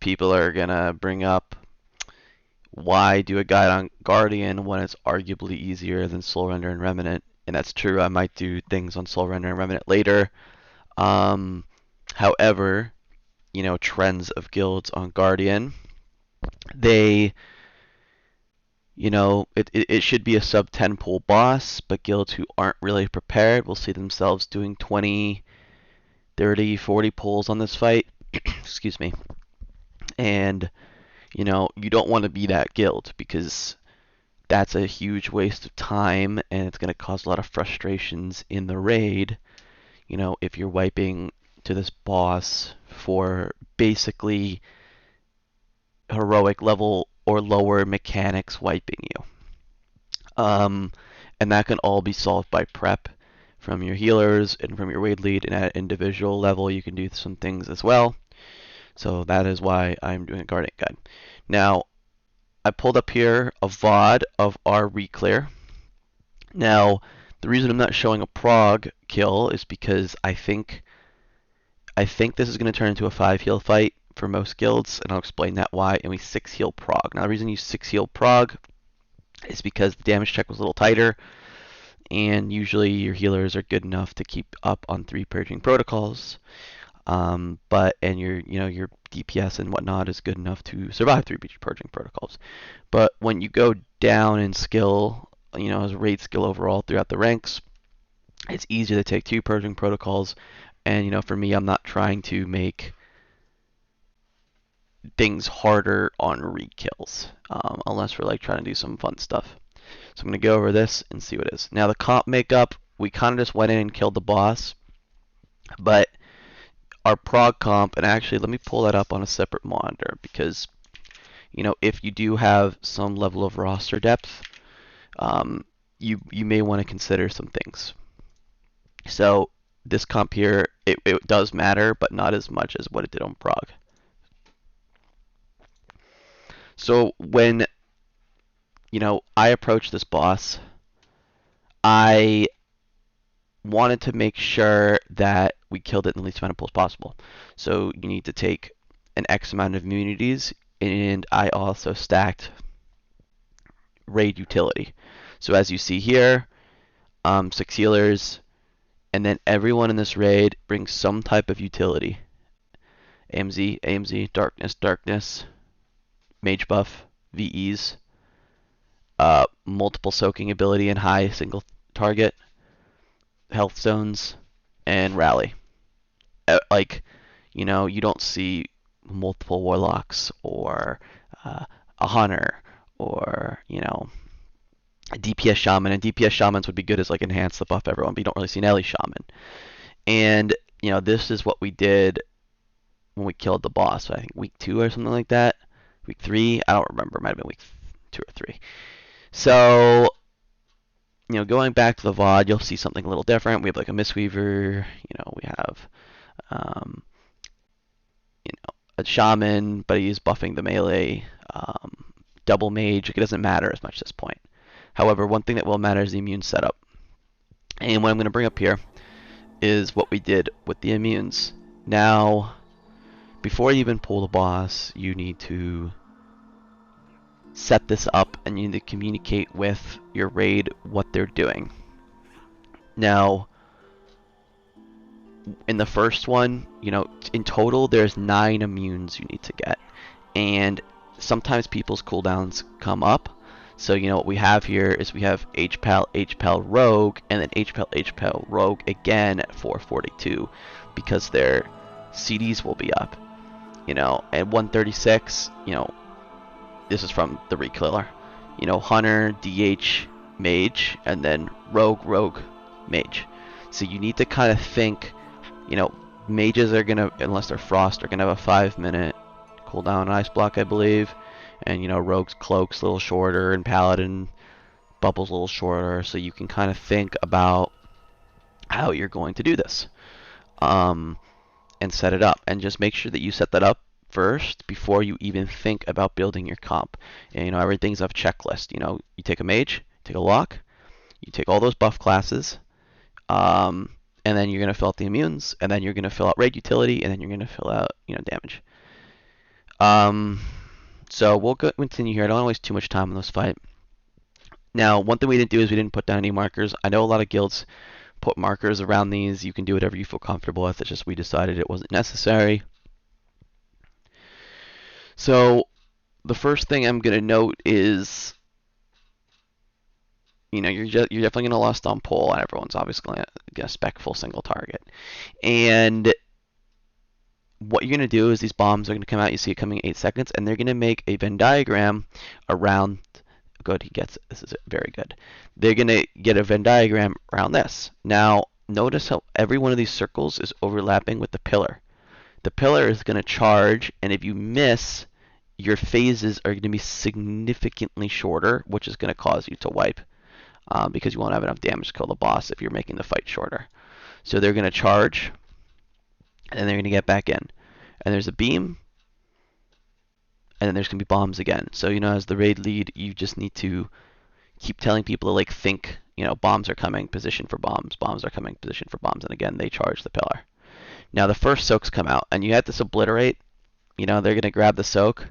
people are gonna bring up, why do a guide on Guardian when it's arguably easier than Soul Render and Remnant? And that's true. I might do things on Soul Render and Remnant later. Um, However, trends of guilds on Guardian, they, it should be a sub 10 pull boss, but guilds who aren't really prepared will see themselves doing 20, 30, 40 pulls on this fight. Excuse me. And, you don't want to be that guild, because that's a huge waste of time and it's going to cause a lot of frustrations in the raid. If you're wiping to this boss for basically heroic level or lower mechanics wiping you. And that can all be solved by prep from your healers and from your raid lead, and at individual level you can do some things as well. So that is why I'm doing a Guardian guide. Now, I pulled up here a VOD of our reclear. Now, the reason I'm not showing a prog kill is because I think this is going to turn into a 5 heal fight for most guilds, and I'll explain that why, and we 6 heal prog. Now, the reason you 6 heal prog is because the damage check was a little tighter, and usually your healers are good enough to keep up on 3 purging protocols. And your DPS and whatnot is good enough to survive 3 purging protocols. But when you go down in skill, as raid skill overall throughout the ranks, it's easier to take 2 purging protocols. And for me, I'm not trying to make things harder on raid kills, unless we're trying to do some fun stuff. So I'm going to go over this and see what it is. Now, the comp makeup, we kind of just went in and killed the boss, but our prog comp, and actually let me pull that up on a separate monitor, because if you do have some level of roster depth, you may want to consider some things. So this comp here, it does matter, but not as much as what it did on prog. So when I approached this boss, I wanted to make sure that we killed it in the least amount of pulls possible. So you need to take an X amount of immunities, and I also stacked raid utility. So as you see here, 6 healers, and then everyone in this raid brings some type of utility. AMZ, AMZ, darkness, darkness, mage buff, VEs, multiple soaking ability and high single target, health zones, and rally. You don't see multiple warlocks or a hunter or a DPS shaman, and DPS shamans would be good as enhance the buff everyone, but you don't really see an Ellie shaman. And this is what we did when we killed the boss. I think week 2 or something like that. Week 3, I don't remember. It might have been week 2 or 3. So going back to the VOD, you'll see something a little different. We have a Mistweaver, we have a shaman, but he's buffing the melee, double mage. It doesn't matter as much at this point. However, one thing that will matter is the immune setup. And what I'm going to bring up here is what we did with the immunes. Now, before you even pull the boss, you need to set this up, and you need to communicate with your raid what they're doing. Now, in the first one, in total there's 9 immunes you need to get, and sometimes people's cooldowns come up. So what we have here is we have HPAL, HPAL Rogue, and then HPAL, HPAL Rogue again at 442, because their CDs will be up. At 136, this is from the Rekiller. Hunter, DH, Mage, and then Rogue, Rogue, Mage. So you need to kind of think, mages are going to, unless they're Frost, are going to have a 5-minute cooldown Ice Block, I believe. And, Rogue's Cloak's a little shorter, and Paladin Bubble's a little shorter. So you can kind of think about how you're going to do this. And set it up. And just make sure that you set that up first before you even think about building your comp. And everything's a checklist. You take a mage, take a lock, you take all those buff classes, and then you're gonna fill out the immunes, and then you're gonna fill out raid utility, and then you're gonna fill out damage. Um, so we'll continue here. I don't want to waste too much time on this fight. Now, one thing we didn't do is we didn't put down any markers. I know a lot of guilds put markers around these. You can do whatever you feel comfortable with. It's just we decided it wasn't necessary. So the first thing I'm going to note is, you're definitely going to lust on pull, and everyone's obviously going to spec full single target. And what you're going to do is these bombs are going to come out. You see it coming in 8 seconds, and they're going to make a Venn diagram around. Good, he gets it. This is very good. They're going to get a Venn diagram around this. Now, notice how every one of these circles is overlapping with the pillar. The pillar is going to charge, and if you miss, your phases are going to be significantly shorter, which is going to cause you to wipe because you won't have enough damage to kill the boss if you're making the fight shorter. So they're going to charge, and then they're going to get back in. And there's a beam, and then there's going to be bombs again. So, as the raid lead, you just need to keep telling people to, think, bombs are coming, position for bombs, bombs are coming, position for bombs, and again, they charge the pillar. Now, the first soaks come out, and you have this obliterate. They're going to grab the soak,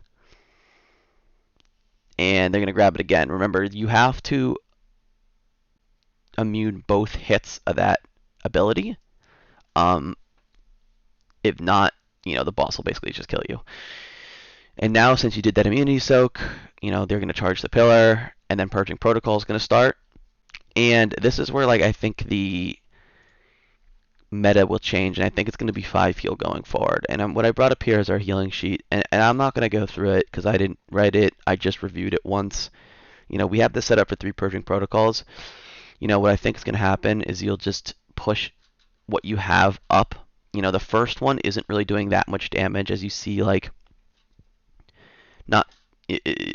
and they're going to grab it again. Remember, you have to immune both hits of that ability. If not, the boss will basically just kill you. And now, since you did that immunity soak, they're going to charge the pillar, and then Purging Protocol is going to start. And this is where, I think the meta will change, and I think it's going to be 5 heal going forward. And what I brought up here is our healing sheet, and I'm not going to go through it because I didn't write it. I just reviewed it once. We have this set up for 3 Purging Protocols. What I think is going to happen is you'll just push what you have up. The first one isn't really doing that much damage, as you see, not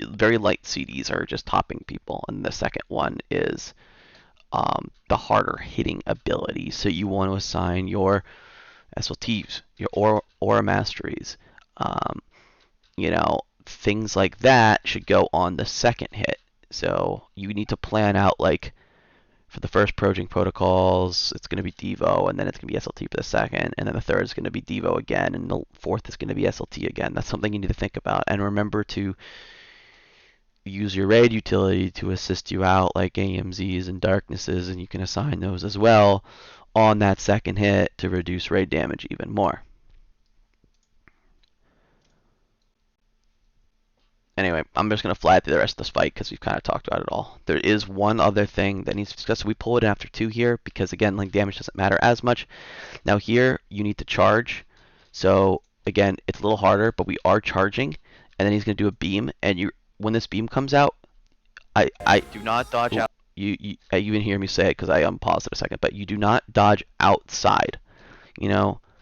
very light CDs are just topping people, and the second one is the harder hitting ability. So you want to assign your SLTs, your aura masteries, things like that should go on the second hit. So you need to plan out, for the first Purging Protocols, it's going to be Devo, and then it's going to be SLT for the second, and then the third is going to be Devo again, and the fourth is going to be SLT again. That's something you need to think about. And remember to use your raid utility to assist you out, like AMZs and Darknesses, and you can assign those as well on that second hit to reduce raid damage even more. Anyway, I'm just going to fly through the rest of this fight because we've kind of talked about it all. There is one other thing that needs to be discussed. So we pull it in after 2 here because, again, damage doesn't matter as much. Now here, you need to charge. So, again, it's a little harder, but we are charging. And then he's going to do a beam. And when this beam comes out, I do not dodge out. You didn't hear me say it because I unpaused it a second. But you do not dodge outside.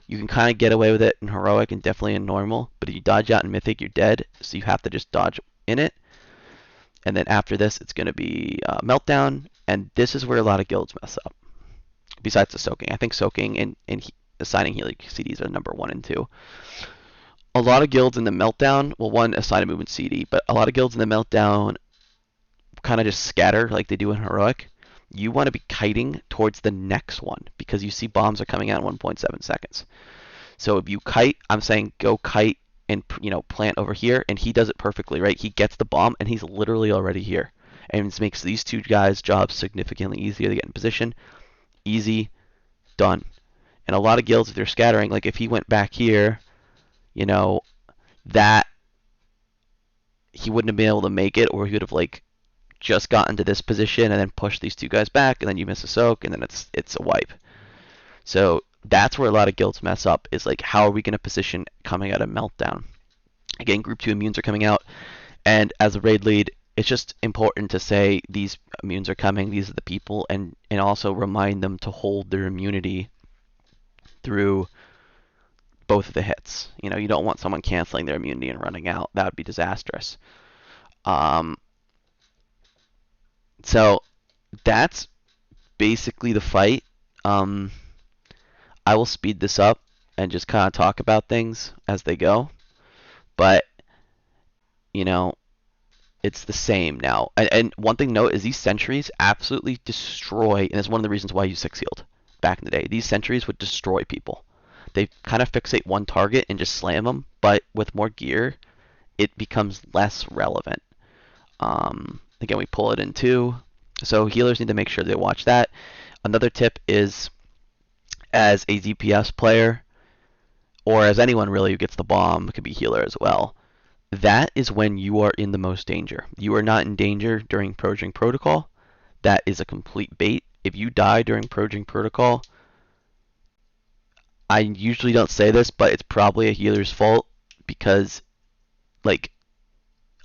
You can kind of get away with it in Heroic and definitely in Normal, but if you dodge out in Mythic, you're dead, so you have to just dodge in it. And then after this, it's going to be Meltdown, and this is where a lot of guilds mess up, besides the soaking. I think soaking and assigning healing CDs are number 1 and 2. A lot of guilds in the Meltdown will, one, assign a movement CD, but a lot of guilds in the Meltdown kind of just scatter like they do in Heroic. You want to be kiting towards the next one because you see bombs are coming out in 1.7 seconds. So if you kite, I'm saying go kite and plant over here, and he does it perfectly, right? He gets the bomb and he's literally already here, and it makes these 2 guys' jobs significantly easier to get in position. Easy, done. And a lot of guilds, if they're scattering, if he went back here, that he wouldn't have been able to make it, or he would have just gotten to this position and then pushed these 2 guys back, and then you miss a soak, and then it's a wipe. So that's where a lot of guilds mess up, is how are we going to position coming out of Meltdown? Again, group 2 immunes are coming out, and as a raid lead, it's just important to say these immunes are coming, these are the people, and also remind them to hold their immunity through both of the hits. You don't want someone canceling their immunity and running out. That would be disastrous. So that's basically the fight. I will speed this up and just kind of talk about things as they go. But, it's the same now. And one thing to note is these sentries absolutely destroy, and it's one of the reasons why I used 6 healed back in the day. These sentries would destroy people. They kind of fixate one target and just slam them, but with more gear, it becomes less relevant. Again, we pull it in two. So healers need to make sure they watch that. Another tip is, as a DPS player, or as anyone really who gets the bomb, it could be healer as well, that is when you are in the most danger. You are not in danger during Purging Protocol. That is a complete bait. If you die during Purging Protocol, I usually don't say this, but it's probably a healer's fault because, like,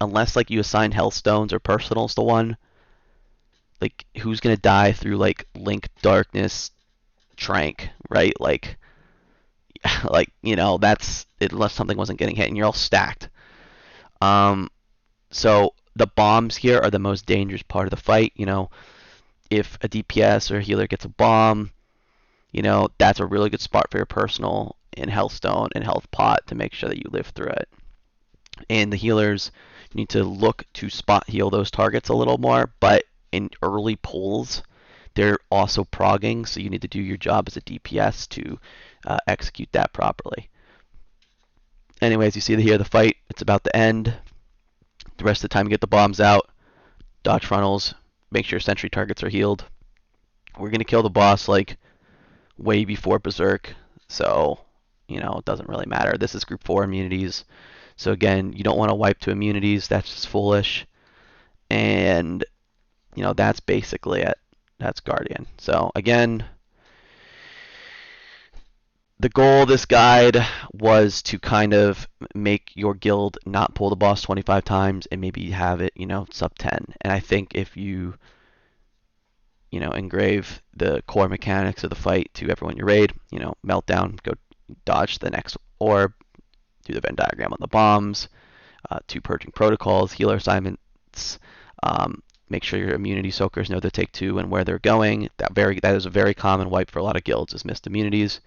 unless like you assign health stones or personals to one, like who's gonna die through like Link Darkness Trank, right? Like, that's unless something wasn't getting hit and you're all stacked. Um, so the bombs here are the most dangerous part of the fight. If a DPS or a healer gets a bomb, that's a really good spot for your personal and health stone and health pot to make sure that you live through it. And the healers need to look to spot heal those targets a little more, but in early pulls, they're also progging, so you need to do your job as a DPS to execute that properly. Anyways, you see here the fight, it's about to end. The rest of the time you get the bombs out, dodge frontals, make sure sentry targets are healed. We're going to kill the boss like way before Berserk, so it doesn't really matter. This is group 4 immunities. So again, you don't want to wipe to immunities, that's just foolish. And that's basically it. That's Guardian. So again, the goal of this guide was to kind of make your guild not pull the boss 25 times and maybe have it, sub 10. And I think if you, engrave the core mechanics of the fight to everyone you raid, Meltdown, go dodge the next orb, do the Venn diagram on the bombs, 2 Purging Protocols, healer assignments, make sure your immunity soakers know to take 2 and where they're going. That is a very common wipe for a lot of guilds, is missed immunities.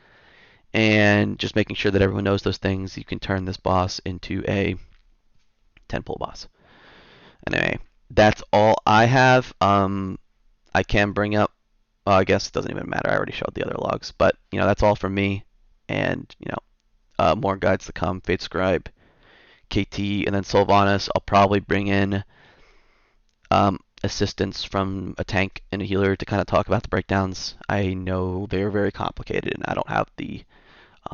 And just making sure that everyone knows those things, you can turn this boss into a 10 pull boss. Anyway, that's all I have. I can bring up, I guess it doesn't even matter, I already showed the other logs, but that's all from me. And more guides to come. Fate Scribe, KT, and then Sylvanas. I'll probably bring in assistance from a tank and a healer to kind of talk about the breakdowns. I know they're very complicated, and I don't have the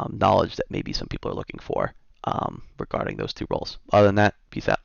knowledge that maybe some people are looking for regarding those 2 roles. Other than that, peace out.